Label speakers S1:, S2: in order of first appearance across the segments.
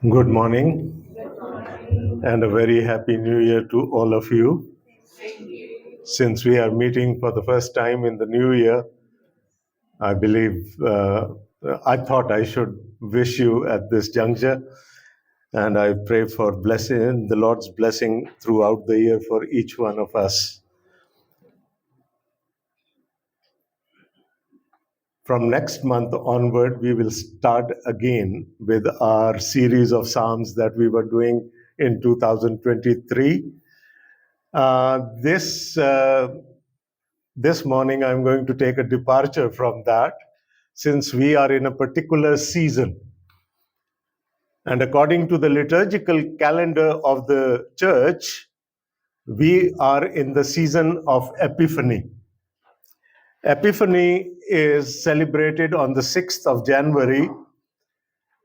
S1: Good morning and a very happy new year to all of you. Since we are meeting for the first time in the new year, I believe I thought I should wish you at this juncture, and I pray for blessing, the Lord's blessing throughout the year for each one of us. From next month onward, we will start again with our series of Psalms that we were doing in 2023. This morning, I'm going to take a departure from that since we are in a particular season. And according to the liturgical calendar of the church, we are in the season of Epiphany. Epiphany is celebrated on the 6th of January,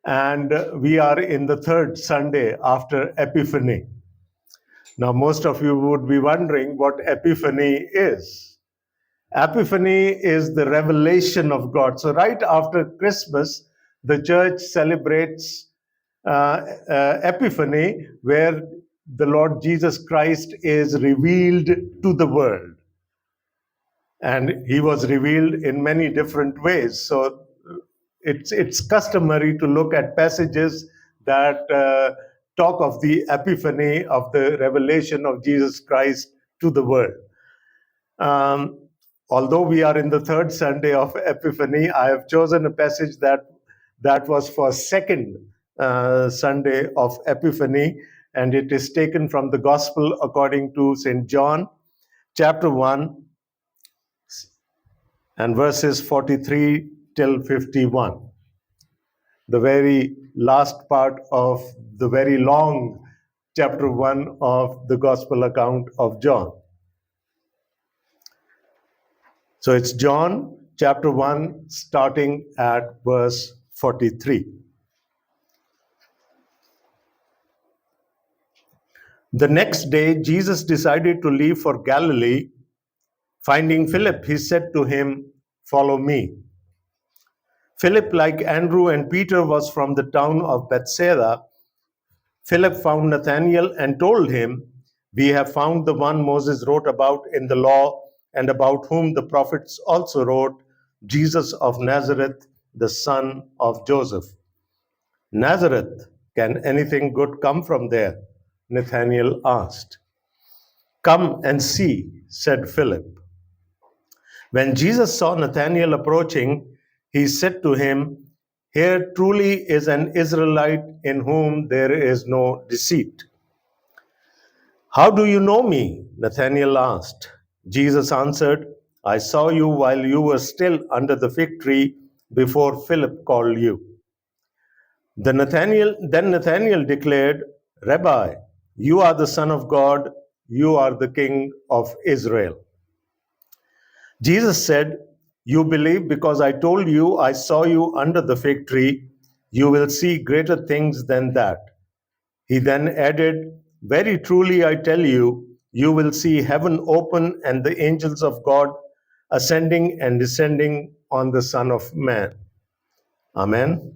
S1: and we are in the third Sunday after Epiphany. Now, most of you would be wondering what Epiphany is. Epiphany is the revelation of God. So, right after Christmas, the church celebrates Epiphany, where the Lord Jesus Christ is revealed to the world. And he was revealed in many different ways. So, it's customary to look at passages that talk of the Epiphany, of the revelation of Jesus Christ to the world. Although we are in the third Sunday of Epiphany, I have chosen a passage that was for second Sunday of Epiphany, and it is taken from the Gospel according to St. John, chapter 1, and verses 43 till 51. The very last part of the very long chapter 1 of the Gospel account of John. So it's John chapter 1, starting at verse 43. The next day, Jesus decided to leave for Galilee. Finding Philip, he said to him, "Follow me." Philip, like Andrew and Peter, was from the town of Bethsaida. Philip found Nathanael and told him, "We have found the one Moses wrote about in the law and about whom the prophets also wrote, Jesus of Nazareth, the son of Joseph." "Nazareth, can anything good come from there?" Nathanael asked. "Come and see," said Philip. When Jesus saw Nathanael approaching, he said to him, "Here truly is an Israelite in whom there is no deceit." "How do you know me?" Nathanael asked. Jesus answered, "I saw you while you were still under the fig tree before Philip called you." Then Nathanael declared, "Rabbi, you are the Son of God, you are the King of Israel." Jesus said, "You believe because I told you I saw you under the fig tree. You will see greater things than that." He then added, "Very truly I tell you, you will see heaven open and the angels of God ascending and descending on the Son of Man." Amen.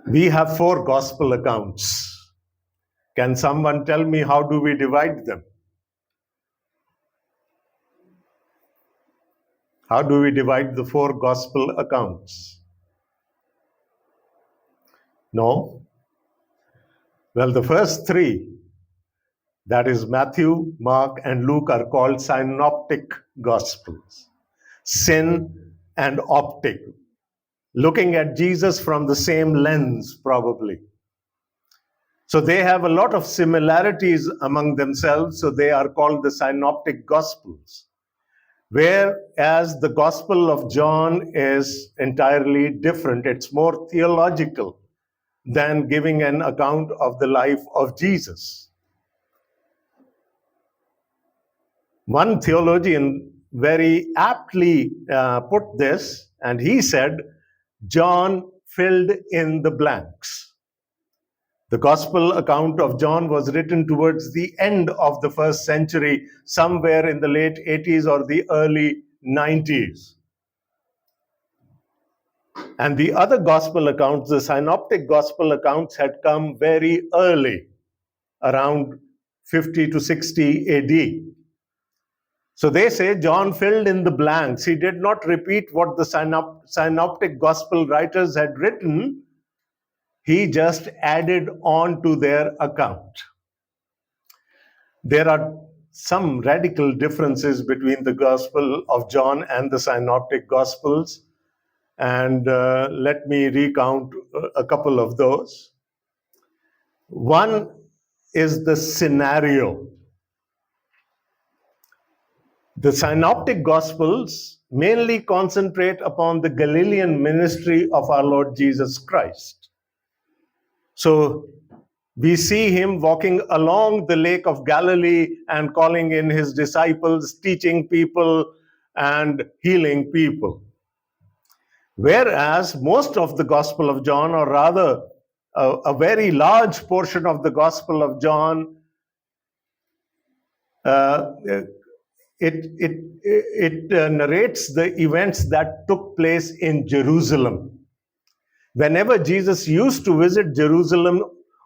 S1: We have 4 gospel accounts. Can someone tell me how do we divide them? How do we divide the 4 gospel accounts? No? Well, the first 3, that is Matthew, Mark, and Luke, are called synoptic gospels. Syn and optic, looking at Jesus from the same lens, probably. So they have a lot of similarities among themselves, so they are called the synoptic gospels. Whereas the Gospel of John is entirely different. It's more theological than giving an account of the life of Jesus. One theologian very aptly put this, and he said, John filled in the blanks. The Gospel account of John was written towards the end of the first century, somewhere in the late 80s or the early 90s. And the other gospel accounts, the synoptic gospel accounts, had come very early, around 50 to 60 AD. So they say John filled in the blanks. He did not repeat what the synoptic gospel writers had written. He just added on to their account. There are some radical differences between the Gospel of John and the synoptic gospels. And let me recount a couple of those. One is the scenario. The synoptic gospels mainly concentrate upon the Galilean ministry of our Lord Jesus Christ. So we see him walking along the lake of Galilee and calling in his disciples, teaching people and healing people. Whereas most of the Gospel of John, or rather a very large portion of the Gospel of John, it narrates the events that took place in Jerusalem. Whenever Jesus used to visit Jerusalem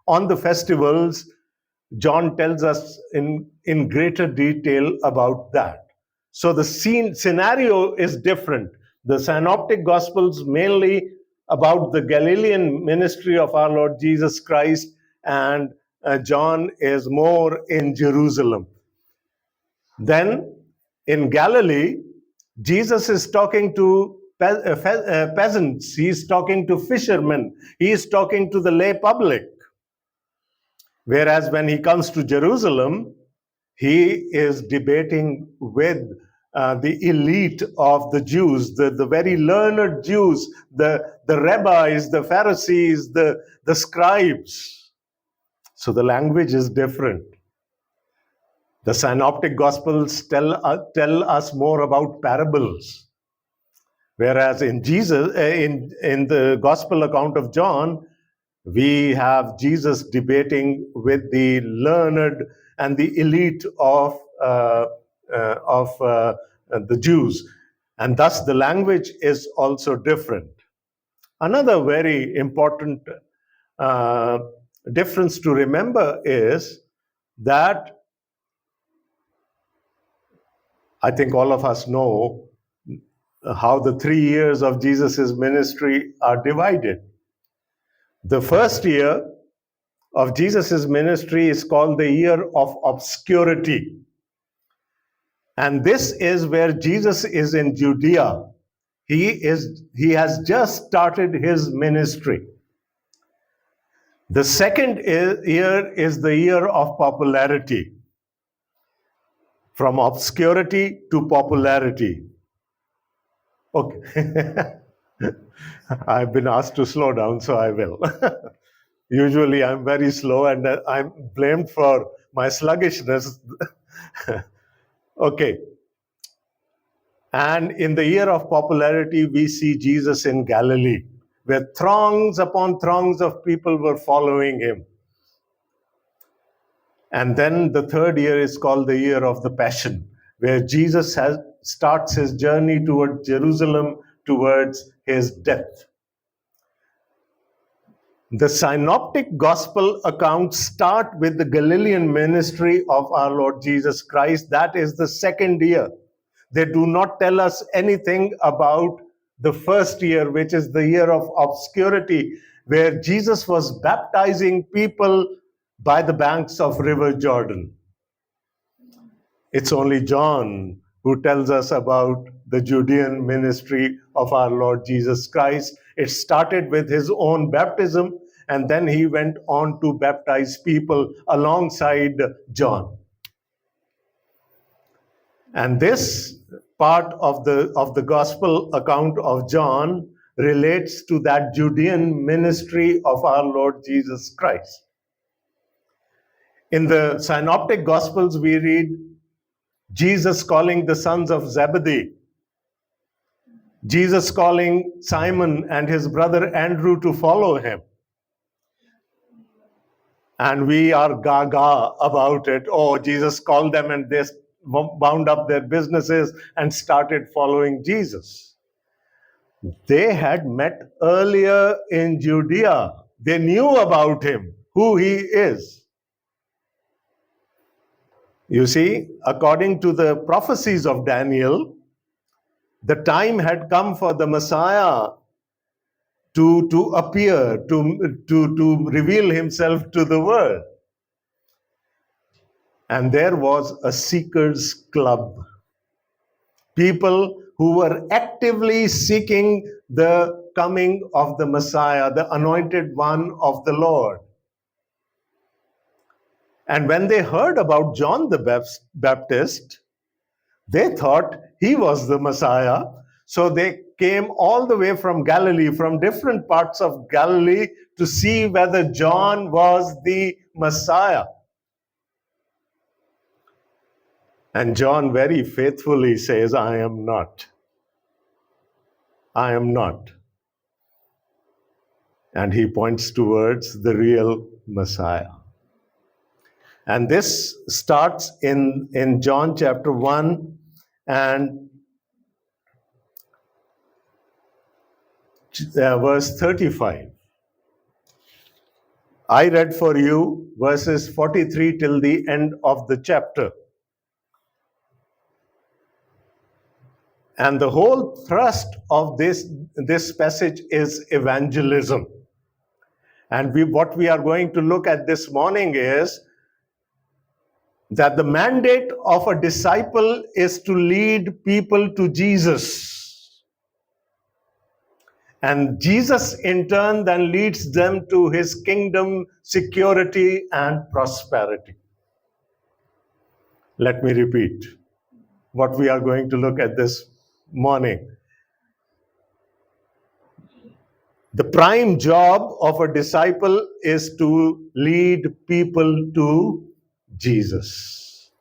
S1: on the festivals, John tells us in greater detail about that. So the scenario is different. The synoptic gospels mainly about the Galilean ministry of our Lord Jesus Christ, and John is more in Jerusalem. Then in Galilee, Jesus is talking to peasants, he's talking to fishermen, he's talking to the lay public. Whereas when he comes to Jerusalem, he is debating with the elite of the Jews, the very learned Jews, the rabbis, the Pharisees, the scribes. So the language is different. The synoptic gospels tell us more about parables. Whereas in the gospel account of John, we have Jesus debating with the learned and the elite of the Jews, and thus the language is also different. Another very important difference to remember is that I think all of us know how the 3 years of Jesus' ministry are divided. The first year of Jesus' ministry is called the year of obscurity. And this is where Jesus is in Judea. He has just started his ministry. The second year is the year of popularity. From obscurity to popularity. Okay. I've been asked to slow down, so I will. Usually I'm very slow and I'm blamed for my sluggishness. Okay. And in the year of popularity, we see Jesus in Galilee, where throngs upon throngs of people were following him. And then the third year is called the year of the Passion, where Jesus starts his journey toward Jerusalem, towards his death. The synoptic gospel accounts start with the Galilean ministry of our Lord Jesus Christ. That is the second year. They do not tell us anything about the first year, which is the year of obscurity, where Jesus was baptizing people by the banks of River Jordan. It's only John who tells us about the Judean ministry of our Lord Jesus Christ. It started with his own baptism, and then he went on to baptize people alongside John. And this part of the gospel account of John relates to that Judean ministry of our Lord Jesus Christ. In the synoptic gospels, we read Jesus calling the sons of Zebedee, Jesus calling Simon and his brother Andrew to follow him. And we are gaga about it. Oh, Jesus called them and they wound up their businesses and started following Jesus. They had met earlier in Judea. They knew about him, who he is. You see, according to the prophecies of Daniel, the time had come for the Messiah to appear, to reveal himself to the world. And there was a seekers club, people who were actively seeking the coming of the Messiah, the anointed one of the Lord. And when they heard about John the Baptist, they thought he was the Messiah. So they came all the way from Galilee, from different parts of Galilee, to see whether John was the Messiah. And John very faithfully says, I am not. I am not. And he points towards the real Messiah. And this starts in John chapter 1 and verse 35. I read for you verses 43 till the end of the chapter. And the whole thrust of this passage is evangelism. And what we are going to look at this morning is that the mandate of a disciple is to lead people to Jesus. And Jesus, in turn, then leads them to his kingdom, security, and prosperity. Let me repeat what we are going to look at this morning. The prime job of a disciple is to lead people to Jesus.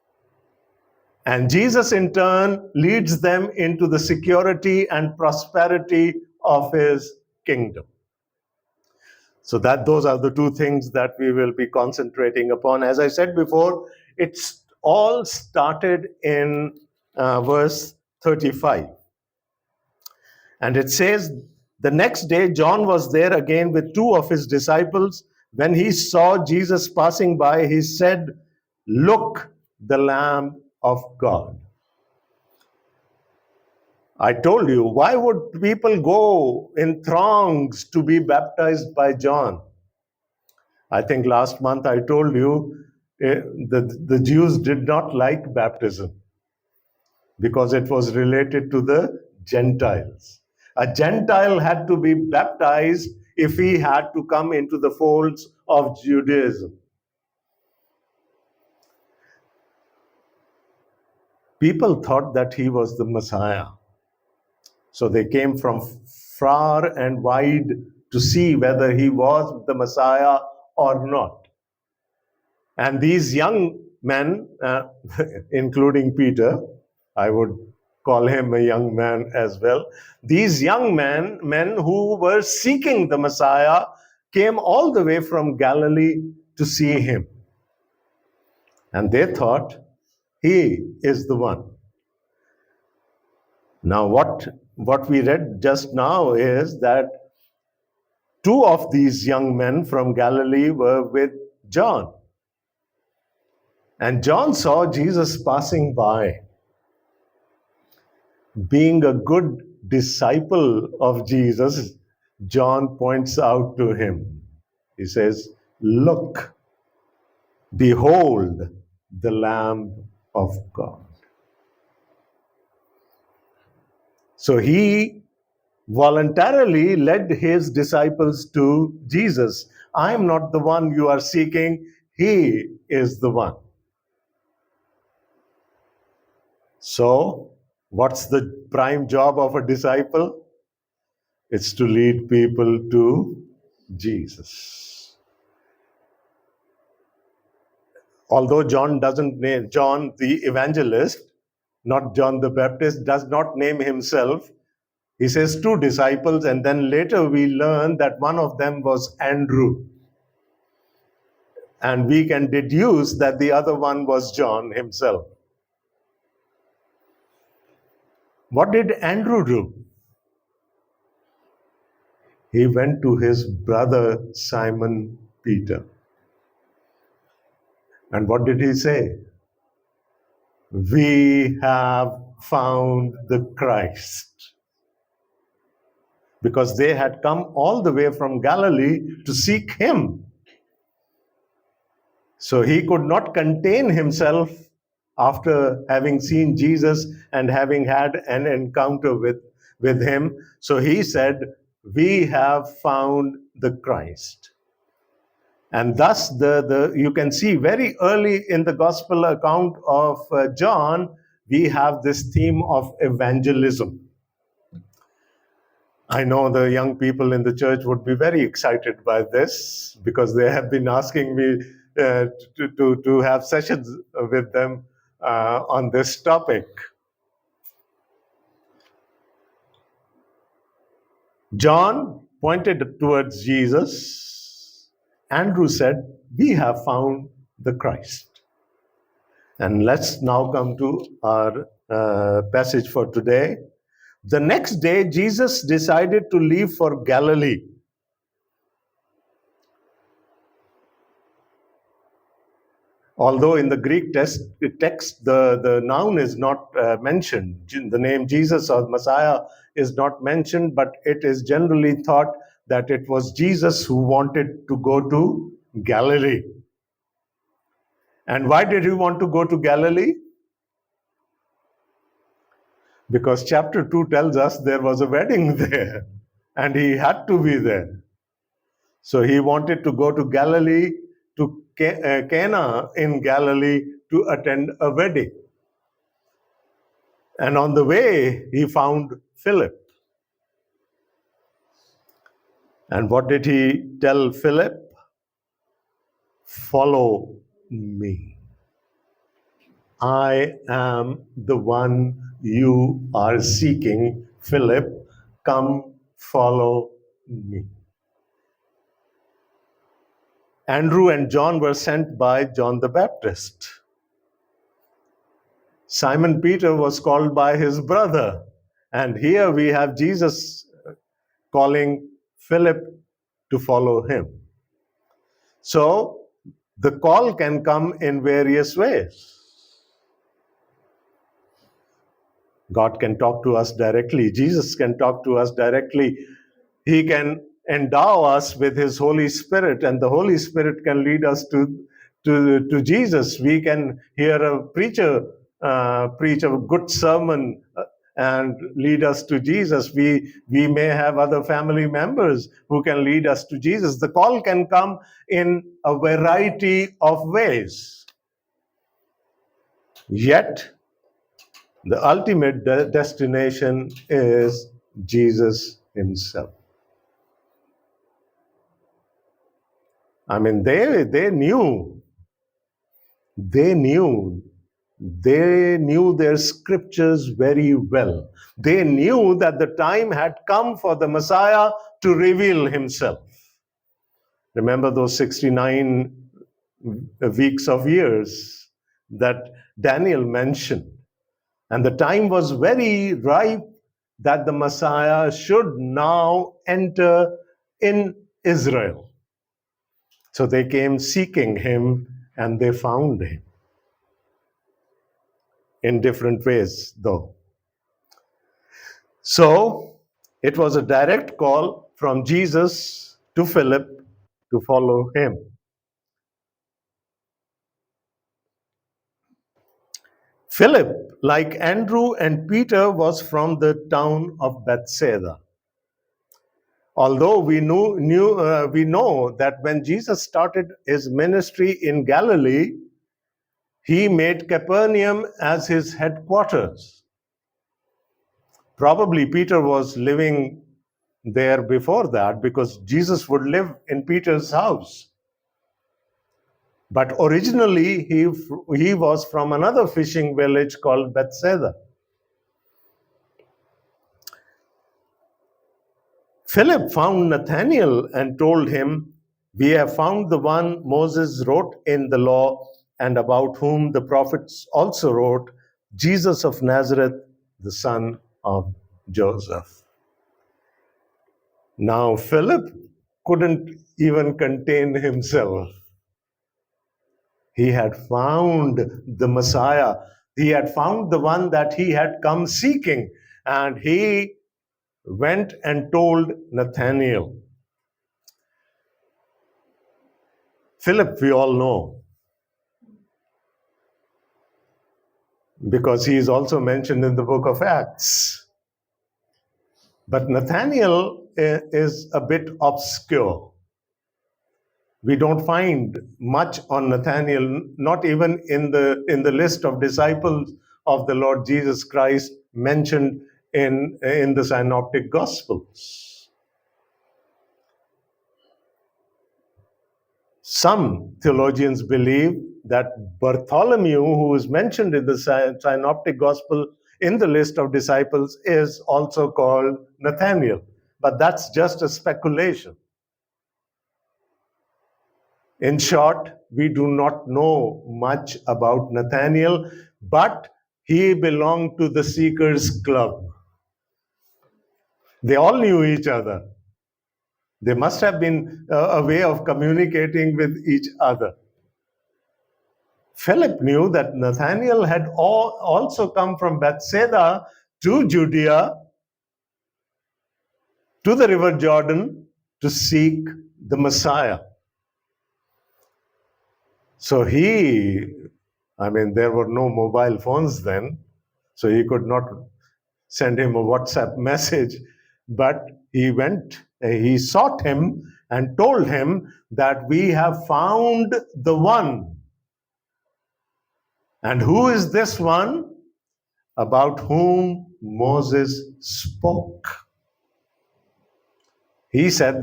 S1: And Jesus, in turn, leads them into the security and prosperity of his kingdom. So those are the two things that we will be concentrating upon. As I said before, it's all started in verse 35. And it says, the next day, John was there again with two of his disciples. When he saw Jesus passing by, he said, look, the Lamb of God. I told you, why would people go in throngs to be baptized by John? I think last month I told you the Jews did not like baptism because it was related to the Gentiles. A Gentile had to be baptized if he had to come into the folds of Judaism. People thought that he was the Messiah. So they came from far and wide to see whether he was the Messiah or not. And these young men, including Peter, I would call him a young man as well. These young men who were seeking the Messiah, came all the way from Galilee to see him. And they thought, he is the one. Now, what we read just now is that two of these young men from Galilee were with John. And John saw Jesus passing by. Being a good disciple of Jesus, John points out to him. He says, look, behold the Lamb of God. So he voluntarily led his disciples to Jesus. I am not the one you are seeking, he is the one. So, what's the prime job of a disciple? It's to lead people to Jesus. Although John doesn't name, John the evangelist, not John the Baptist, does not name himself. He says two disciples, and then later we learn that one of them was Andrew. And we can deduce that the other one was John himself. What did Andrew do? He went to his brother Simon Peter. And what did he say? We have found the Christ. Because they had come all the way from Galilee to seek him. So he could not contain himself after having seen Jesus and having had an encounter with him. So he said, we have found the Christ. And thus, you can see very early in the gospel account of John, we have this theme of evangelism. I know the young people in the church would be very excited by this because they have been asking me to have sessions with them on this topic. John pointed towards Jesus. Andrew said, we have found the Christ. And let's now come to our passage for today. The next day, Jesus decided to leave for Galilee. Although in the Greek text, the noun is not mentioned. The name Jesus or Messiah is not mentioned, but it is generally thought that it was Jesus who wanted to go to Galilee. And why did he want to go to Galilee? Because chapter 2 tells us there was a wedding there, and he had to be there. So he wanted to go to Galilee, to Cana in Galilee, to attend a wedding. And on the way, he found Philip. And what did he tell Philip? Follow me. I am the one you are seeking, Philip. Come follow me. Andrew and John were sent by John the Baptist. Simon Peter was called by his brother. And here we have Jesus calling Philip to follow him. So the call can come in various ways. God can talk to us directly. Jesus can talk to us directly. He can endow us with his Holy Spirit, and the Holy Spirit can lead us to Jesus. We can hear a preacher preach a good sermon and lead us to Jesus. We may have other family members who can lead us to Jesus. The call can come in a variety of ways. Yet, the ultimate destination is Jesus himself. I mean, they knew their scriptures very well. They knew that the time had come for the Messiah to reveal himself. Remember those 69 weeks of years that Daniel mentioned. And the time was very ripe that the Messiah should now enter in Israel. So they came seeking him and they found him. In different ways, though. So it was a direct call from Jesus to Philip to follow him. Philip, like Andrew and Peter, was from the town of Bethsaida. Although we know that when Jesus started his ministry in Galilee, he made Capernaum as his headquarters. Probably Peter was living there before that because Jesus would live in Peter's house. But originally, he was from another fishing village called Bethsaida. Philip found Nathanael and told him, "We have found the one Moses wrote in the law and about whom the prophets also wrote, Jesus of Nazareth, the son of Joseph." Now, Philip couldn't even contain himself. He had found the Messiah. He had found the one that he had come seeking. And he went and told Nathanael. Philip, we all know, because he is also mentioned in the book of Acts. But Nathanael is a bit obscure. We don't find much on Nathanael, not even in the list of disciples of the Lord Jesus Christ mentioned in the Synoptic Gospels. Some theologians believe that Bartholomew, who is mentioned in the Synoptic Gospel in the list of disciples, is also called Nathanael. But that's just a speculation. In short, we do not know much about Nathanael, but he belonged to the Seekers Club. They all knew each other. There must have been a way of communicating with each other. Philip knew that Nathanael had also come from Bethsaida to Judea, to the river Jordan, to seek the Messiah. So there were no mobile phones then, so he could not send him a WhatsApp message, but he sought him and told him that we have found the one. And who is this one? About whom Moses spoke. He said,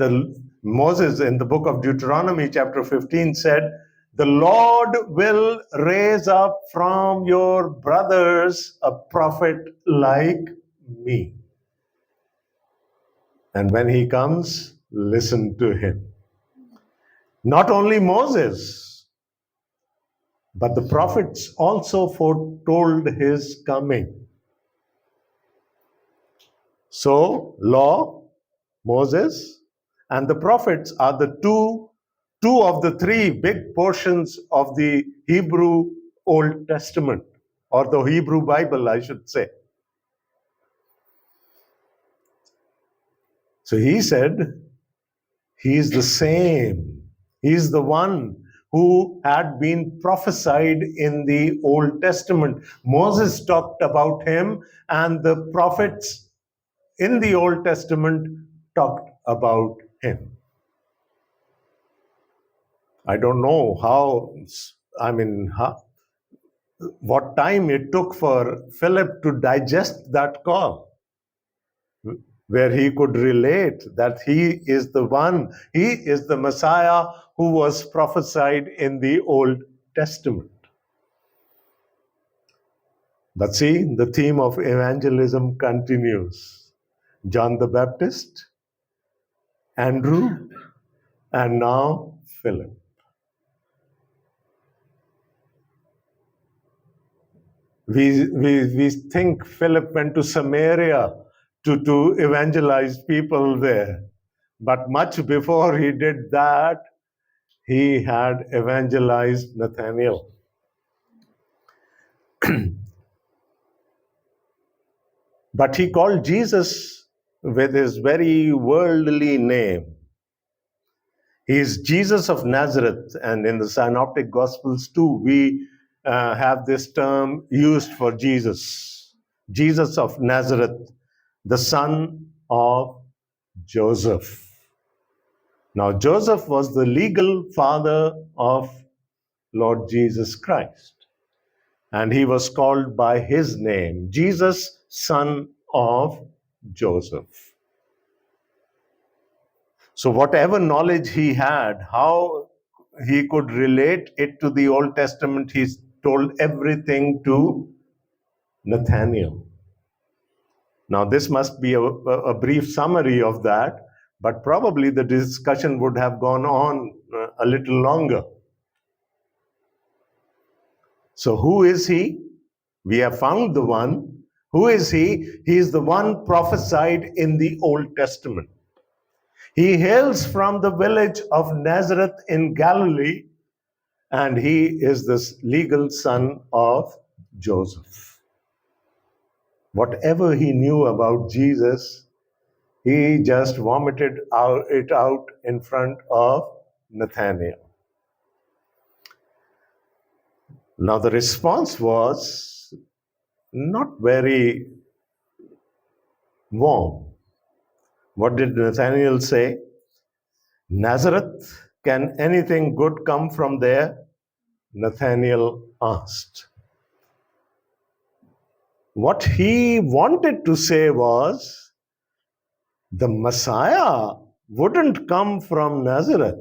S1: Moses in the book of Deuteronomy chapter 15 said, the Lord will raise up from your brothers a prophet like me. And when he comes, listen to him. Not only Moses, but the prophets also foretold his coming. So, law, Moses, and the prophets are the two of the three big portions of the Hebrew Old Testament, or the Hebrew Bible, I should say. So he said, he is the same. He is the one who had been prophesied in the Old Testament. Moses talked about him, and the prophets in the Old Testament talked about him. I don't know what time it took for Philip to digest that call, where he could relate that he is the one, he is the Messiah who was prophesied in the Old Testament. But see, the theme of evangelism continues. John the Baptist, Andrew, and now Philip. We think Philip went to Samaria to evangelize people there. But much before he did that, he had evangelized Nathanael. But he called Jesus with his very worldly name. He is Jesus of Nazareth, and in the Synoptic Gospels too, we have this term used for Jesus. Jesus of Nazareth, the son of Joseph. Now, Joseph was the legal father of Lord Jesus Christ, and he was called by his name, Jesus, son of Joseph. So whatever knowledge he had, how he could relate it to the Old Testament, he told everything to Nathanael. Now, this must be a brief summary of that, but probably the discussion would have gone on a little longer. So who is he? We have found the one. Who is he? He is the one prophesied in the Old Testament. He hails from the village of Nazareth in Galilee, and he is the legal son of Joseph. Whatever he knew about Jesus, he just vomited it out in front of Nathanael. Now, the response was not very warm. What did Nathanael say? Nazareth, can anything good come from there? Nathanael asked. What he wanted to say was, the Messiah wouldn't come from Nazareth.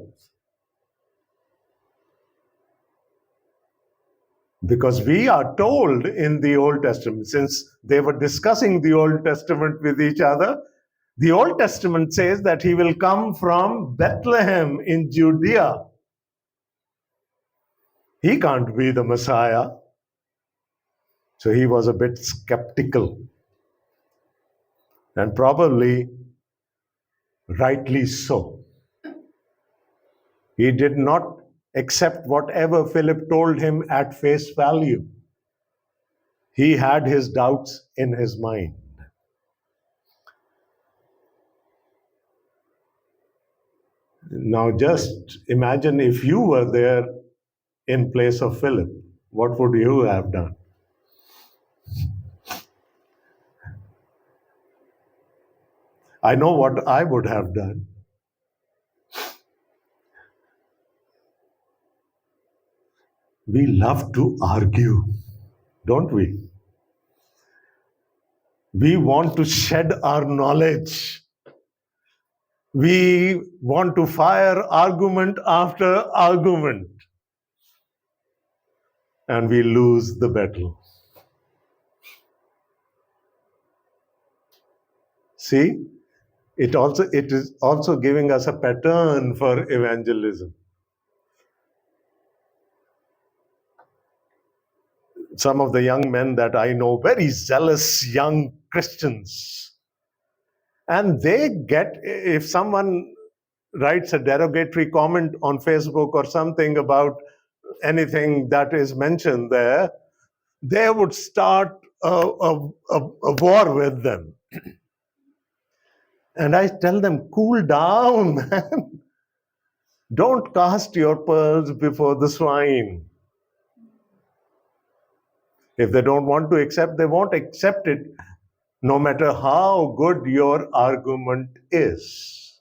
S1: Because we are told in the Old Testament, since they were discussing the Old Testament with each other, the Old Testament says that he will come from Bethlehem in Judea. He can't be the Messiah. So he was a bit skeptical. And probably rightly so. He did not accept whatever Philip told him at face value. He had his doubts in his mind. Now just imagine if you were there in place of Philip, what would you have done? I know what I would have done. We love to argue, don't we? We want to shed our knowledge. We want to fire argument after argument. And we lose the battle. See, it is also giving us a pattern for evangelism. Some of the young men that I know, very zealous young Christians, and they get, if someone writes a derogatory comment on Facebook or something about anything that is mentioned there, they would start a war with them. And I tell them, cool down, man. Don't cast your pearls before the swine. If they don't want to accept, they won't accept it, no matter how good your argument is.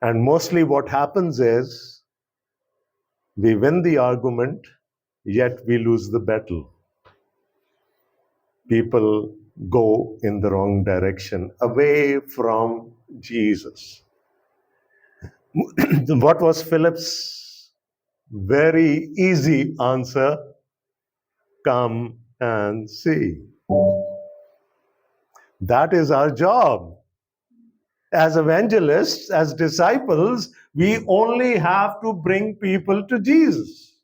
S1: And mostly what happens is, we win the argument, yet we lose the battle. People go in the wrong direction, away from Jesus. What was Philip's very easy answer? Come and see. That is our job. As evangelists, as disciples, we only have to bring people to Jesus.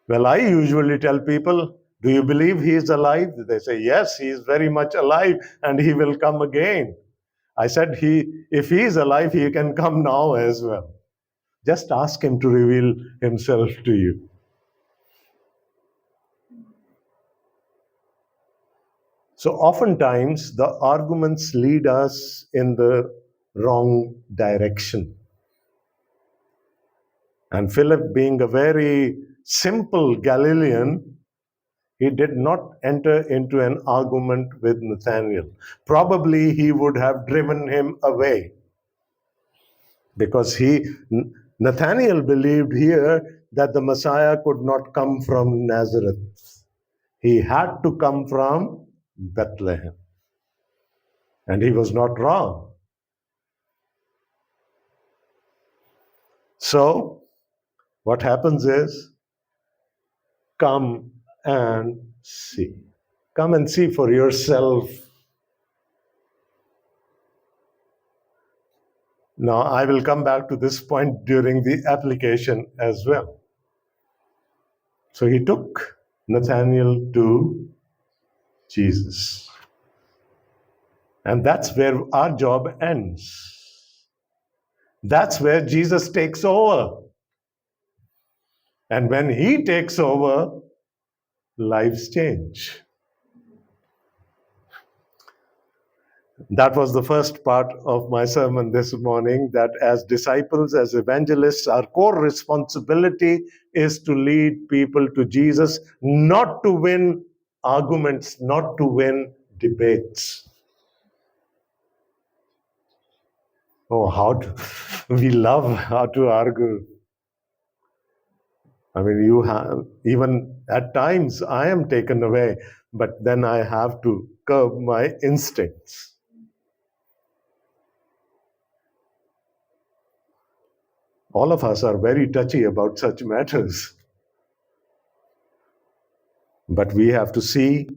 S1: Well, I usually tell people, do you believe he is alive? They say, yes, he is very much alive and he will come again. I said, if he is alive, he can come now as well. Just ask him to reveal himself to you. So oftentimes, the arguments lead us in the wrong direction. And Philip, being a very simple Galilean, he did not enter into an argument with Nathanael. Probably he would have driven him away. Because Nathanael believed here that the Messiah could not come from Nazareth. He had to come from Bethlehem. And he was not wrong. So, what happens is, come and see. Come and see for yourself. Now, I will come back to this point during the application as well. So he took Nathanael to Jesus. And that's where our job ends. That's where Jesus takes over. And when he takes over, lives change. That was the first part of my sermon this morning, that as disciples, as evangelists, our core responsibility is to lead people to Jesus, not to win arguments, not to win debates. Oh, we love how to argue. I mean, you have, even at times I am taken away, but then I have to curb my instincts. All of us are very touchy about such matters. But we have to see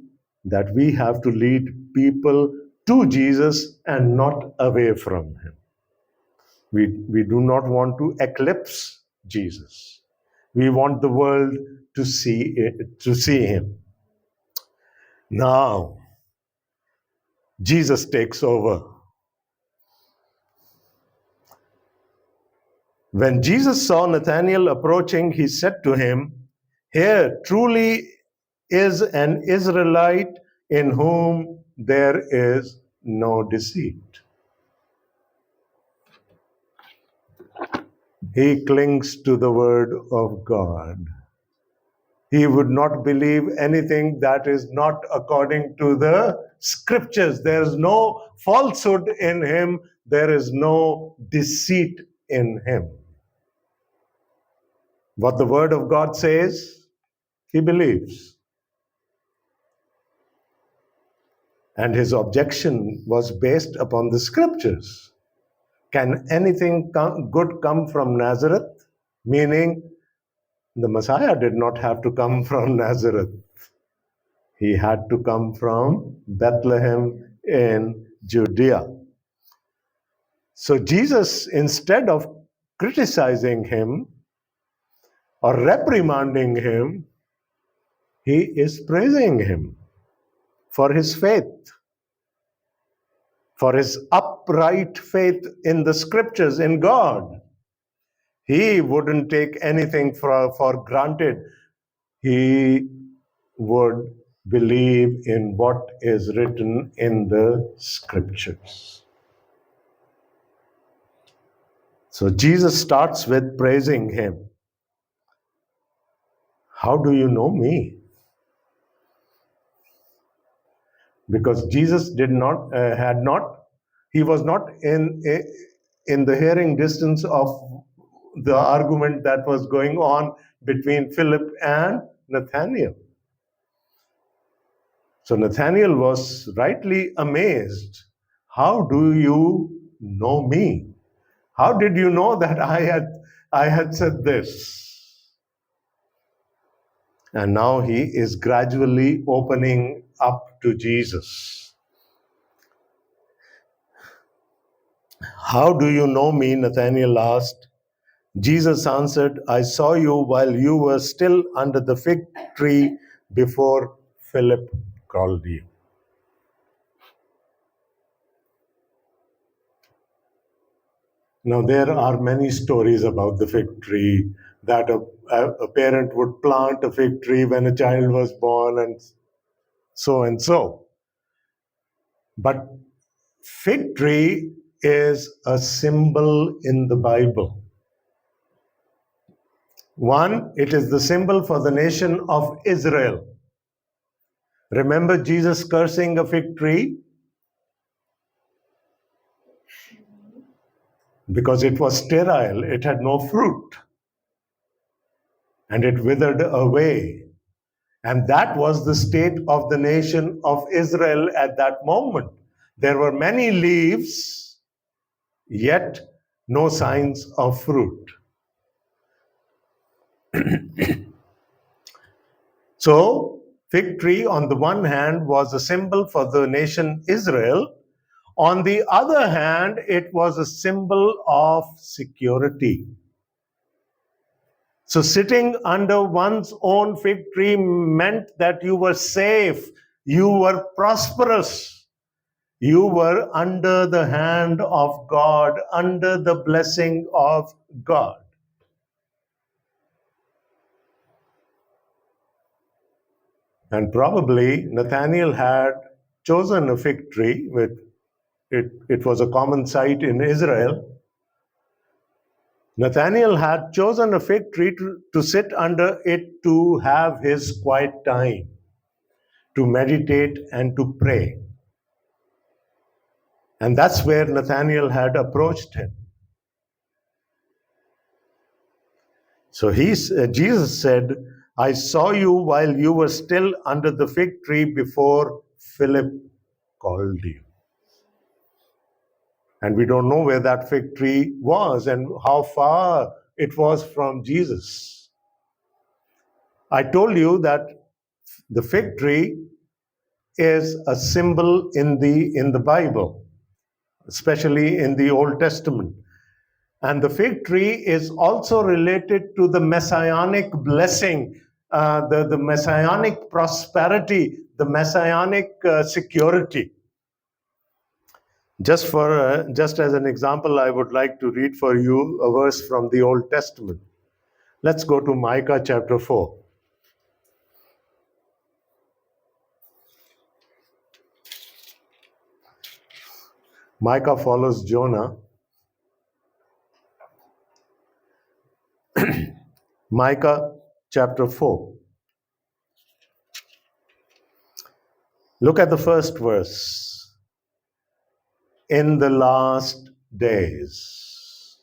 S1: that we have to lead people to Jesus and not away from him. We do not want to eclipse Jesus. We want the world to see him. Now, Jesus takes over. When Jesus saw Nathanael approaching, he said to him, "Here truly is an Israelite in whom there is no deceit." He clings to the word of God. He would not believe anything that is not according to the scriptures. There is no falsehood in him. There is no deceit in him. What the word of God says, he believes. And his objection was based upon the scriptures. Can anything good come from Nazareth? Meaning, the Messiah did not have to come from Nazareth. He had to come from Bethlehem in Judea. So Jesus, instead of criticizing him or reprimanding him, he is praising him for his faith, for his upright faith in the scriptures, in God. He wouldn't take anything for granted. He would believe in what is written in the scriptures. So Jesus starts with praising him. How do you know me? Because Jesus he was not in the hearing distance of the argument that was going on between Philip and Nathanael. So Nathanael was rightly amazed. How do you know me? How did you know that I had said this? And now he is gradually opening up to Jesus. How do you know me? Nathanael asked. Jesus answered, I saw you while you were still under the fig tree before Philip called you. Now, there are many stories about the fig tree, that a parent would plant a fig tree when a child was born and so and so. But fig tree is a symbol in the Bible. One, it is the symbol for the nation of Israel. Remember Jesus cursing a fig tree? Because it was sterile, it had no fruit, and it withered away. And that was the state of the nation of Israel at that moment. There were many leaves, yet no signs of fruit. So, fig tree on the one hand was a symbol for the nation Israel. On the other hand, it was a symbol of security. So sitting under one's own fig tree meant that you were safe, you were prosperous. You were under the hand of God, under the blessing of God. And probably Nathanael had chosen a fig tree. It was a common sight in Israel. Nathanael had chosen a fig tree to sit under it to have his quiet time, to meditate and to pray. And that's where Nathanael had approached him. So Jesus said, I saw you while you were still under the fig tree before Philip called you. And we don't know where that fig tree was and how far it was from Jesus. I told you that the fig tree is a symbol in the Bible, especially in the Old Testament. And the fig tree is also related to the messianic blessing, the messianic prosperity, the messianic security. Just as an example, I would like to read for you a verse from the Old Testament. Let's go to Micah chapter 4. Micah follows Jonah. Micah chapter 4. Look at the first verse. In the last days.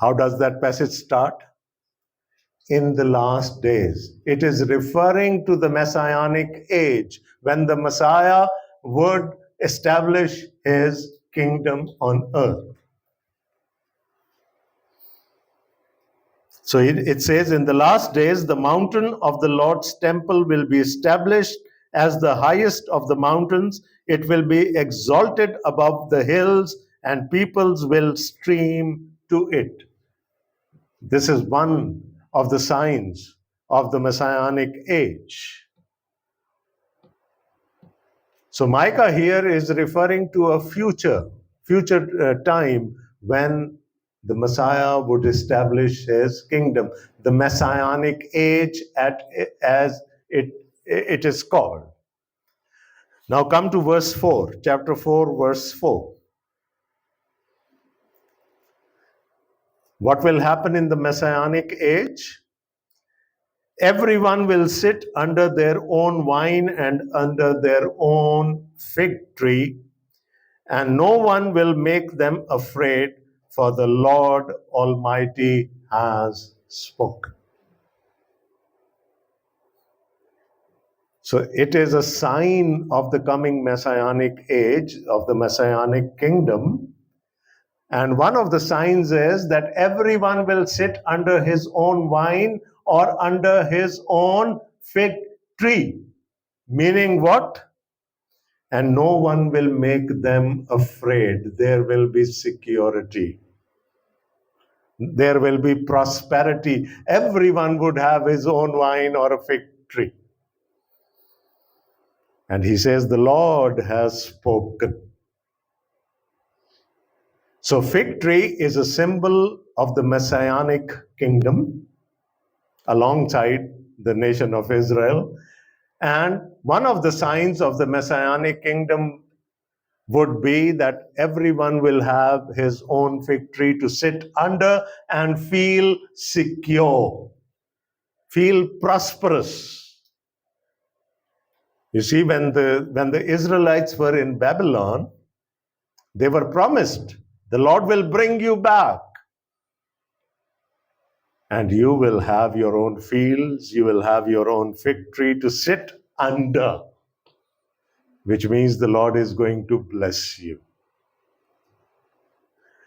S1: How does that passage start? In the last days. It is referring to the messianic age when the Messiah would establish his kingdom on earth. So it says, in the last days, the mountain of the Lord's temple will be established as the highest of the mountains. It will be exalted above the hills, and peoples will stream to it. This is one of the signs of the messianic age. So Micah here is referring to a future time when the Messiah would establish his kingdom, the messianic age as it is called. Now come to verse 4, chapter 4, verse 4. What will happen in the messianic age? Everyone will sit under their own vine and under their own fig tree, and no one will make them afraid, for the Lord Almighty has spoken. So it is a sign of the coming messianic age, of the messianic kingdom. And one of the signs is that everyone will sit under his own vine or under his own fig tree. Meaning what? And no one will make them afraid. There will be security. There will be prosperity. Everyone would have his own vine or a fig tree. And he says, the Lord has spoken. So fig tree is a symbol of the messianic kingdom alongside the nation of Israel. And one of the signs of the messianic kingdom would be that everyone will have his own fig tree to sit under and feel secure, feel prosperous. You see, when the Israelites were in Babylon, they were promised, the Lord will bring you back. And you will have your own fields, you will have your own fig tree to sit under, which means the Lord is going to bless you.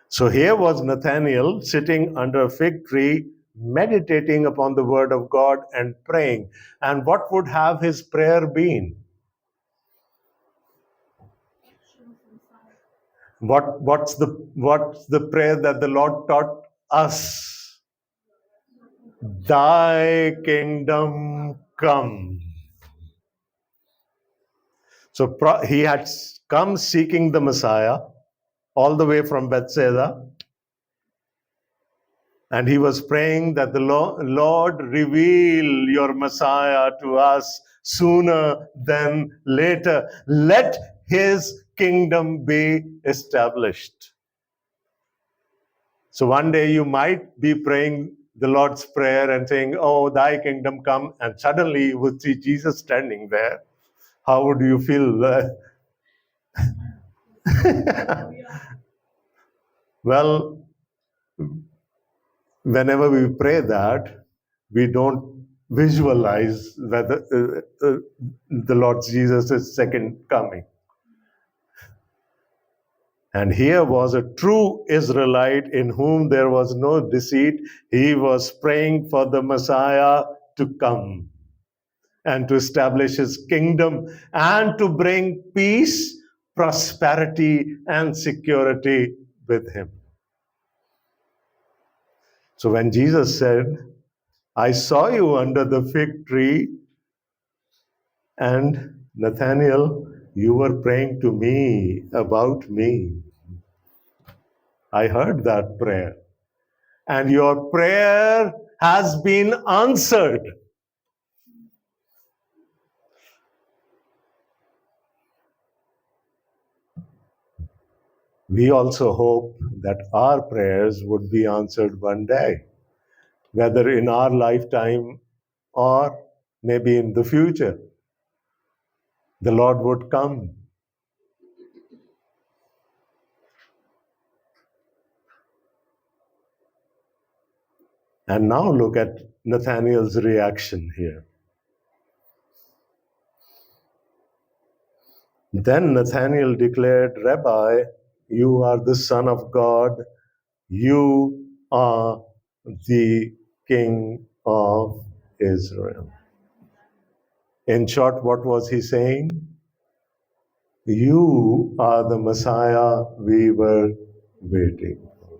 S1: So here was Nathanael sitting under a fig tree, meditating upon the word of God and praying. And what would have his prayer been? What's the prayer that the Lord taught us? Thy kingdom come. So he had come seeking the Messiah all the way from Bethsaida, and he was praying that the Lord reveal your Messiah to us sooner than later. Let his kingdom be established. So one day you might be praying the Lord's Prayer and saying, "Oh, thy kingdom come," and suddenly you would see Jesus standing there. How would you feel? Well, whenever we pray that, we don't visualize whether the Lord Jesus' second coming. And here was a true Israelite in whom there was no deceit. He was praying for the Messiah to come and to establish his kingdom and to bring peace, prosperity, and security with him. So when Jesus said, "I saw you under the fig tree, and Nathaniel, you were praying to me about me. I heard that prayer. And your prayer has been answered." We also hope that our prayers would be answered one day, whether in our lifetime or maybe in the future. The Lord would come. And now look at Nathanael's reaction here. Then Nathanael declared, "Rabbi, you are the Son of God. You are the King of Israel." In short, what was he saying? You are the Messiah we were waiting for.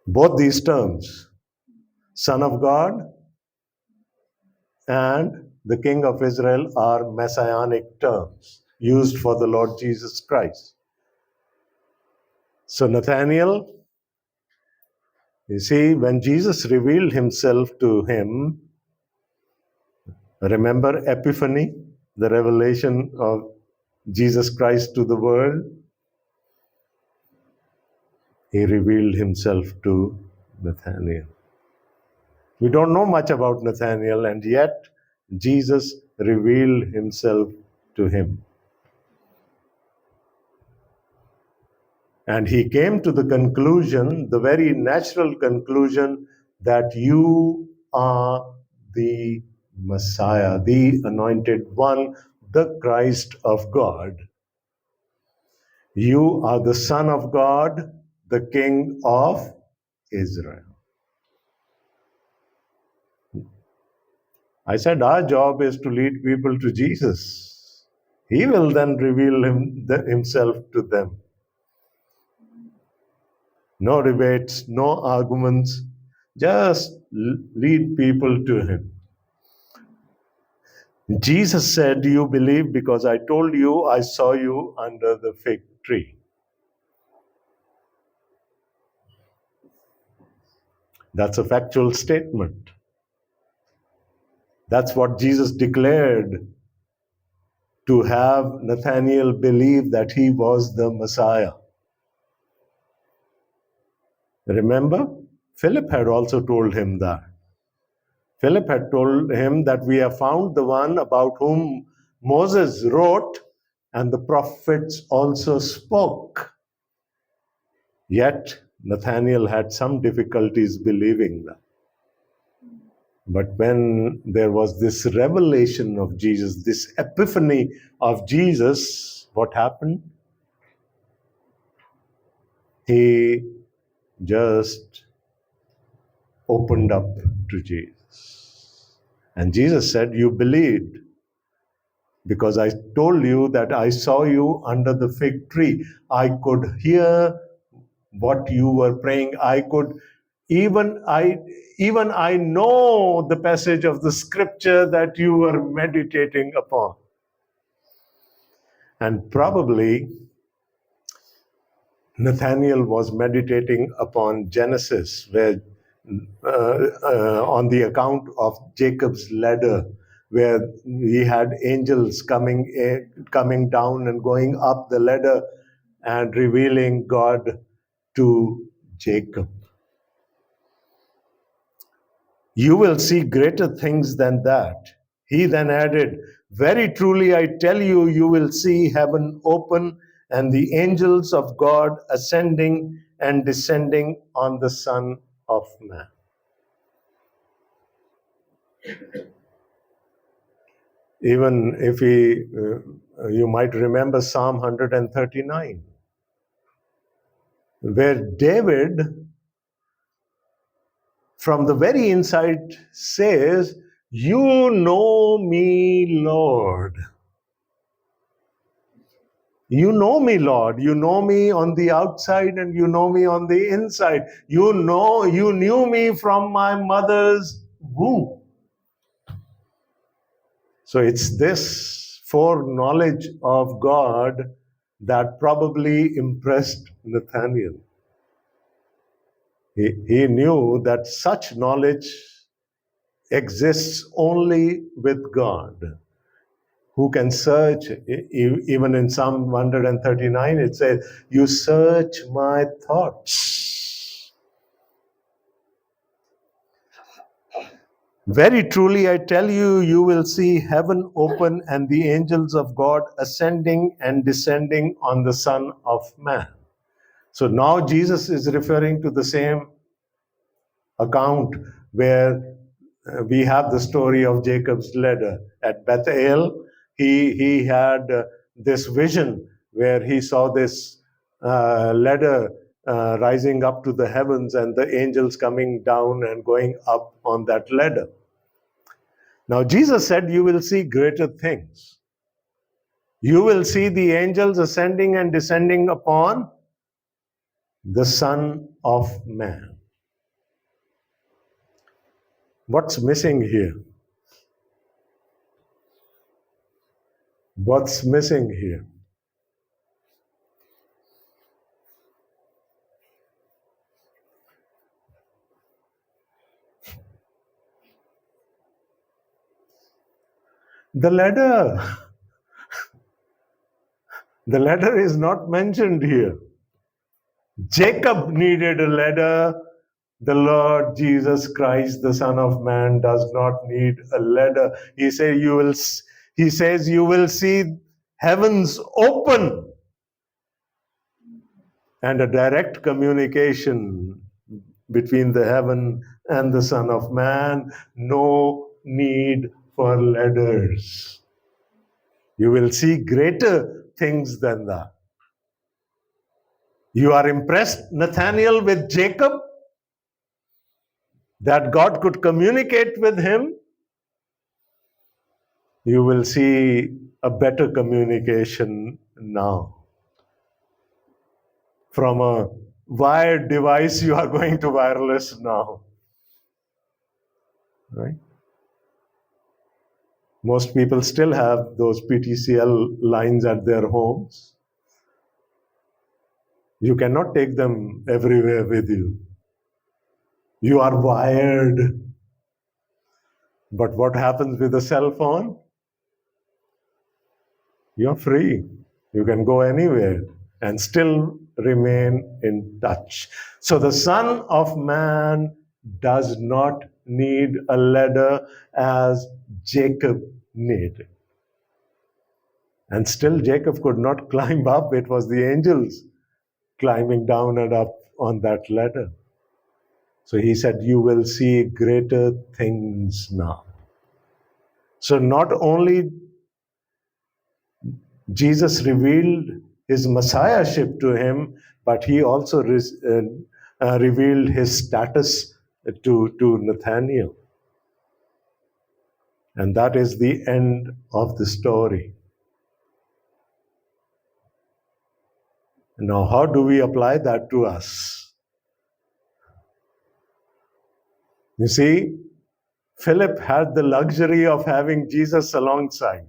S1: Both these terms, Son of God and the King of Israel, are messianic terms used for the Lord Jesus Christ. So Nathanael, you see, when Jesus revealed himself to him, remember Epiphany, the revelation of Jesus Christ to the world? He revealed himself to Nathanael. We don't know much about Nathanael, and yet Jesus revealed himself to him. And he came to the conclusion, the very natural conclusion, that you are the Messiah, the anointed one, the Christ of God. You are the Son of God, the King of Israel. I said our job is to lead people to Jesus. He will then reveal himself to them. No debates, no arguments, just lead people to him. Jesus said, "You believe because I told you I saw you under the fig tree." That's a factual statement. That's what Jesus declared, to have Nathanael believe that he was the Messiah. Remember, Philip had also told him that. Philip had told him that we have found the one about whom Moses wrote and the prophets also spoke. Yet Nathanael had some difficulties believing that. But when there was this revelation of Jesus, this epiphany of Jesus, what happened? He just opened up to Jesus. And Jesus said, "You believed because I told you that I saw you under the fig tree. I could hear what you were praying. I could even I know the passage of the scripture that you were meditating upon. And probably Nathaniel was meditating upon Genesis, where on the account of Jacob's ladder, where he had angels coming down and going up the ladder and revealing God to Jacob. You will see greater things than that. He then added, very truly I tell you, you will see heaven open and the angels of God ascending and descending on the Son of Man. Even if you might remember Psalm 139, where David, from the very inside, says, you know me, Lord. You know me, Lord. You know me on the outside and you know me on the inside. You knew me from my mother's womb. So it's this foreknowledge of God that probably impressed Nathaniel. He knew that such knowledge exists only with God, who can search. Even in Psalm 139, it says, you search my thoughts. Very truly, I tell you, you will see heaven open and the angels of God ascending and descending on the Son of Man. So now Jesus is referring to the same account where we have the story of Jacob's ladder. At Bethel, he had this vision where he saw this ladder rising up to the heavens and the angels coming down and going up on that ladder. Now, Jesus said, you will see greater things. You will see the angels ascending and descending upon the Son of Man. What's missing here? What's missing here? The ladder. The ladder is not mentioned here. Jacob needed a ladder. The Lord Jesus Christ, the Son of Man, does not need a ladder. He says you will see heavens open and a direct communication between the heaven and the Son of Man. No need for ladders. You will see greater things than that. You are impressed, Nathaniel, with Jacob, that God could communicate with him. You will see a better communication now. From a wired device, you are going to wireless now. Right? Most people still have those PTCL lines at their homes. You cannot take them everywhere with you. You are wired. But what happens with a cell phone? You're free. You can go anywhere and still remain in touch. So the Son of Man does not need a ladder as Jacob needed. And still Jacob could not climb up. It was the angels climbing down and up on that ladder. So he said, you will see greater things now. So not only Jesus revealed his messiahship to him, but he also revealed his status to Nathaniel. And that is the end of the story. Now, how do we apply that to us? You see, Philip had the luxury of having Jesus alongside.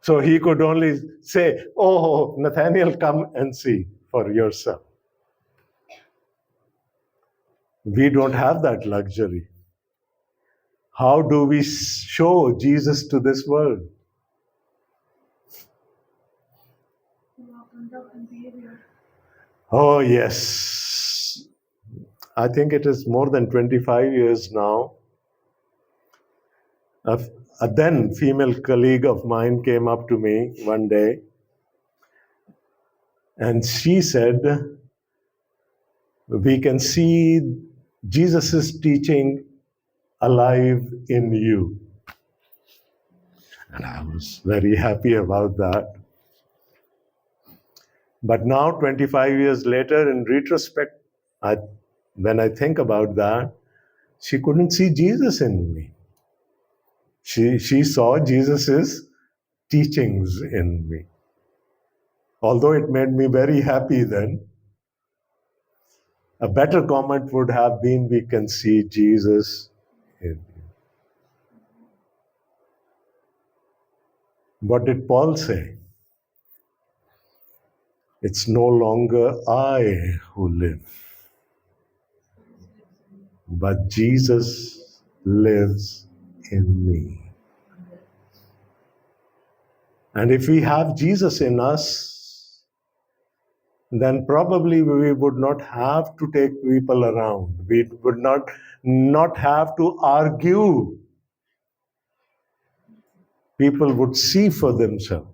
S1: So he could only say, "Oh, Nathaniel, come and see for yourself." We don't have that luxury. How do we show Jesus to this world? Oh, yes. I think it is more than 25 years now. A then female colleague of mine came up to me one day and she said, "We can see Jesus' teaching alive in you." And I was very happy about that. But now, 25 years later, in retrospect, when I think about that, she couldn't see Jesus in me. She saw Jesus' teachings in me. Although it made me very happy then, a better comment would have been, "We can see Jesus in you." What did Paul say? It's no longer I who live, but Jesus lives in me. And if we have Jesus in us, then probably we would not have to take people around. We would not have to argue. People would see for themselves.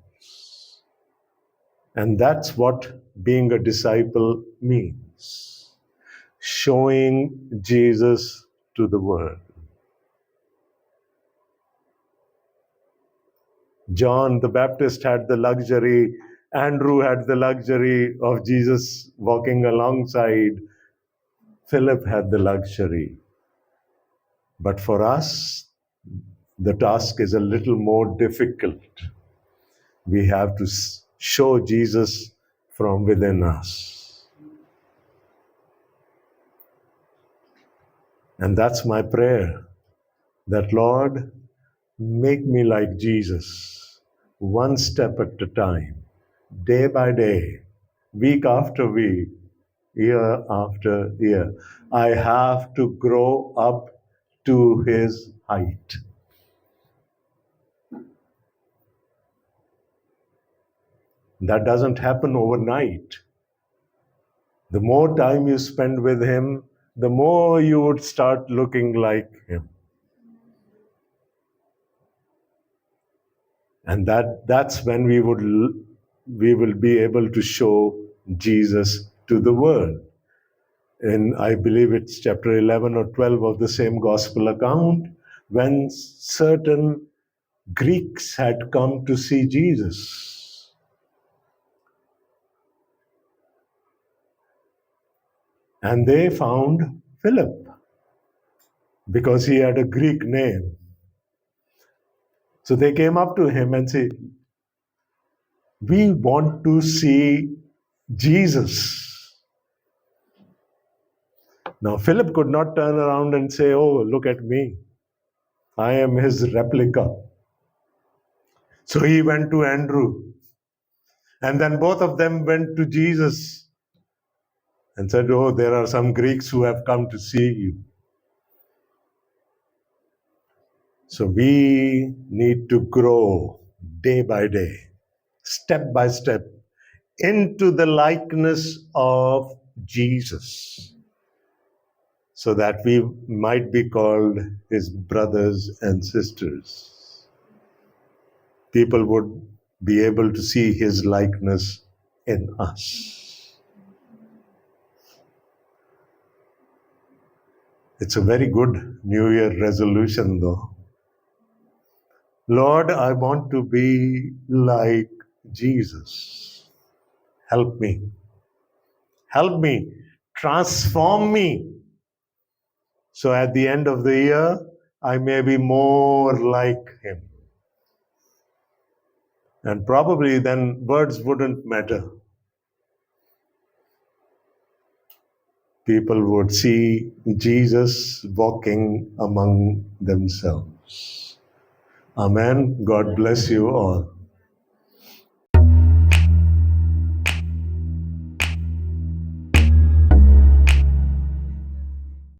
S1: And that's what being a disciple means. Showing Jesus to the world. John the Baptist had the luxury, Andrew had the luxury of Jesus walking alongside. Philip had the luxury. But for us, the task is a little more difficult. We have to show Jesus from within us. And that's my prayer, that Lord, make me like Jesus, one step at a time, day by day, week after week, year after year. I have to grow up to his height. That doesn't happen overnight. The more time you spend with him, the more you would start looking like him. And that's when we will be able to show Jesus to the world. In, I believe it's chapter 11 or 12 of the same gospel account, when certain Greeks had come to see Jesus. And they found Philip because he had a Greek name. So they came up to him and said, "We want to see Jesus." Now, Philip could not turn around and say, "Oh, look at me. I am his replica." So he went to Andrew. And then both of them went to Jesus and said, "Oh, there are some Greeks who have come to see you." So we need to grow day by day, step by step, into the likeness of Jesus, so that we might be called his brothers and sisters. People would be able to see his likeness in us. It's a very good New Year resolution, though. Lord, I want to be like Jesus. Help me. Help me. Transform me. So at the end of the year, I may be more like him. And probably then words wouldn't matter. people would see Jesus walking among themselves. Amen. God bless you all.